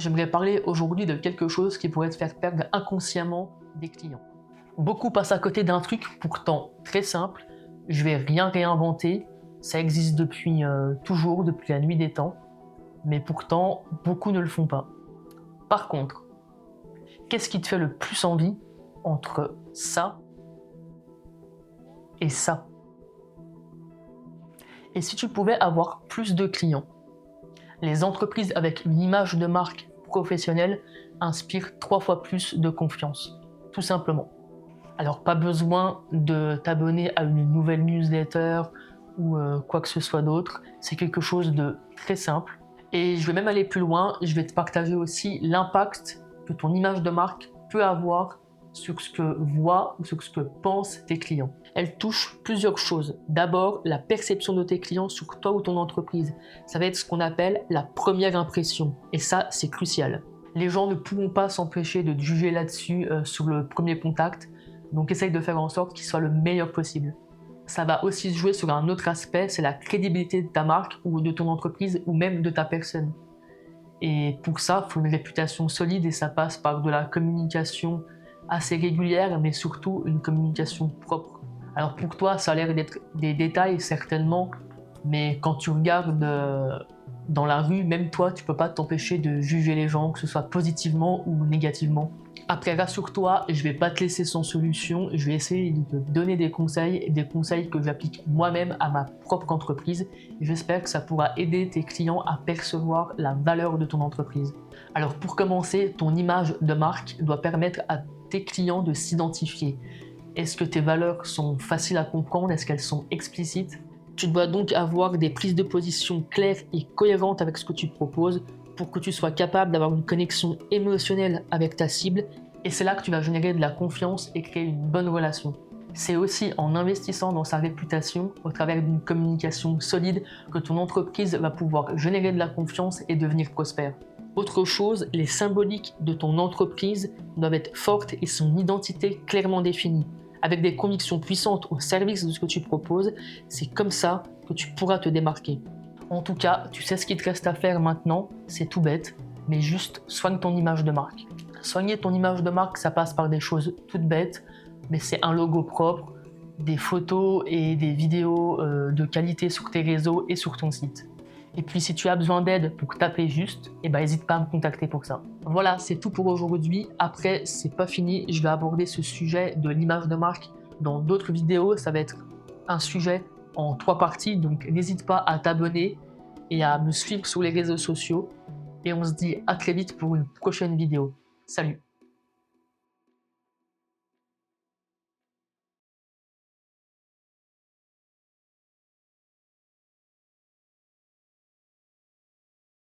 J'aimerais parler aujourd'hui de quelque chose qui pourrait te faire perdre inconsciemment des clients. Beaucoup passent à côté d'un truc pourtant très simple, je vais rien réinventer, ça existe depuis toujours, depuis la nuit des temps, mais pourtant beaucoup ne le font pas. Par contre, qu'est-ce qui te fait le plus envie entre ça et ça? Et si tu pouvais avoir plus de clients? Les entreprises avec une image de marque professionnelle inspirent 3 fois plus de confiance, tout simplement. Alors pas besoin de t'abonner à une nouvelle newsletter ou quoi que ce soit d'autre, c'est quelque chose de très simple. Et je vais même aller plus loin, je vais te partager aussi l'impact que ton image de marque peut avoir sur ce que voient ou sur ce que pensent tes clients. Elle touche plusieurs choses. D'abord, la perception de tes clients sur toi ou ton entreprise. Ça va être ce qu'on appelle la première impression. Et ça, c'est crucial. Les gens ne pourront pas s'empêcher de te juger là-dessus sur le premier contact. Donc essaye de faire en sorte qu'il soit le meilleur possible. Ça va aussi se jouer sur un autre aspect, c'est la crédibilité de ta marque ou de ton entreprise ou même de ta personne. Et pour ça, il faut une réputation solide et ça passe par de la communication assez régulière, mais surtout une communication propre. Alors pour toi, ça a l'air d'être des détails certainement, mais quand tu regardes dans la rue, même toi, tu peux pas t'empêcher de juger les gens, que ce soit positivement ou négativement. Après, rassure-toi, je vais pas te laisser sans solution, je vais essayer de te donner des conseils que j'applique moi-même à ma propre entreprise. Et j'espère que ça pourra aider tes clients à percevoir la valeur de ton entreprise. Alors pour commencer, ton image de marque doit permettre à tes clients de s'identifier. Est-ce que tes valeurs sont faciles à comprendre? Est-ce qu'elles sont explicites? Tu dois donc avoir des prises de position claires et cohérentes avec ce que tu proposes pour que tu sois capable d'avoir une connexion émotionnelle avec ta cible, et c'est là que tu vas générer de la confiance et créer une bonne relation. C'est aussi en investissant dans sa réputation, au travers d'une communication solide, que ton entreprise va pouvoir générer de la confiance et devenir prospère. Autre chose, les symboliques de ton entreprise doivent être fortes et son identité clairement définie. Avec des convictions puissantes au service de ce que tu proposes, c'est comme ça que tu pourras te démarquer. En tout cas, tu sais ce qu'il te reste à faire maintenant, c'est tout bête, mais juste soigne ton image de marque. Soigner ton image de marque, ça passe par des choses toutes bêtes, mais c'est un logo propre, des photos et des vidéos de qualité sur tes réseaux et sur ton site. Et puis si tu as besoin d'aide pour taper juste, n'hésite pas à me contacter pour ça. Voilà, c'est tout pour aujourd'hui. Après, c'est pas fini, je vais aborder ce sujet de l'image de marque dans d'autres vidéos. Ça va être un sujet en 3 parties, donc n'hésite pas à t'abonner et à me suivre sur les réseaux sociaux. Et on se dit à très vite pour une prochaine vidéo. Salut!